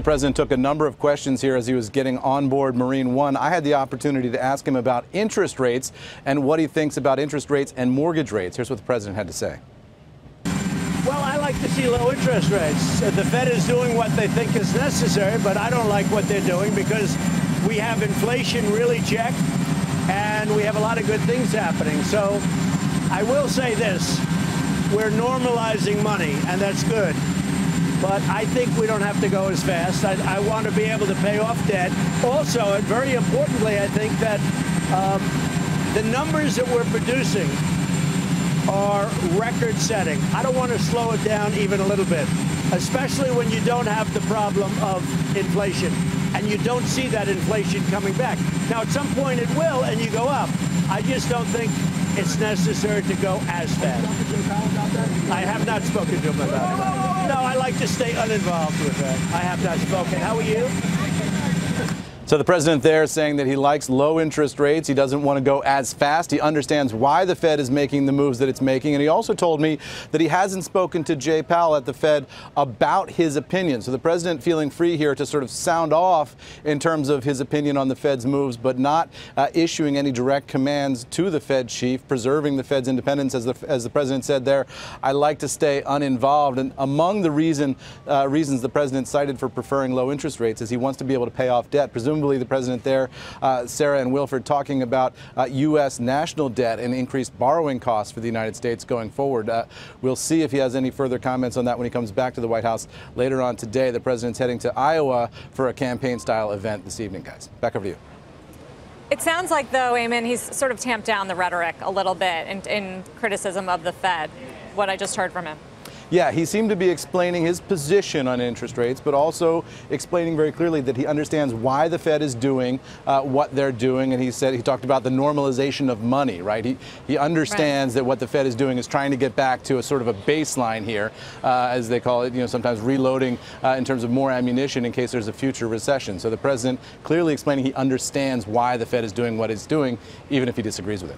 president took a number of questions here as he was getting on board Marine One. I had the opportunity to ask him about interest rates and what he thinks about interest rates and mortgage rates. Here's what the president had to say. Well, I like to see low interest rates. The Fed is doing what they think is necessary, but I don't like what they're doing because we have inflation really checked and we have a lot of good things happening. So I will say this, we're normalizing money and that's good. But I think we don't have to go as fast. I want to be able to pay off debt. Also, and very importantly, I think that the numbers that we're producing are record-setting. I don't want to slow it down even a little bit, especially when you don't have the problem of inflation and you don't see that inflation coming back. Now, at some point it will, and you go up. I just don't think it's necessary to go as fast. I have not spoken to him about it. No, I like to stay uninvolved with that. I have not spoken. How are you? So the president there saying that he likes low interest rates. He doesn't want to go as fast. He understands why the Fed is making the moves that it's making. And he also told me that he hasn't spoken to Jay Powell at the Fed about his opinion. So the president feeling free here to sort of sound off in terms of his opinion on the Fed's moves, but not issuing any direct commands to the Fed chief, preserving the Fed's independence. As the president said there, I like to stay uninvolved. And among the reasons the president cited for preferring low interest rates is he wants to be able to pay off debt. Presumably the president there, Sarah and Wilford, talking about U.S. national debt and increased borrowing costs for the United States going forward. We'll see if he has any further comments on that when he comes back to the White House later on today. The president's heading to Iowa for a campaign-style event this evening, guys. Back over to you. It sounds like, though, Eamon, he's sort of tamped down the rhetoric a little bit in criticism of the Fed, what I just heard from him. Yeah, he seemed to be explaining his position on interest rates, but also explaining very clearly that he understands why the Fed is doing what they're doing. And he talked about the normalization of money, right? He understands that what the Fed is doing is trying to get back to a sort of a baseline here, as they call it, sometimes reloading in terms of more ammunition in case there's a future recession. So the president clearly explaining he understands why the Fed is doing what it's doing, even if he disagrees with it.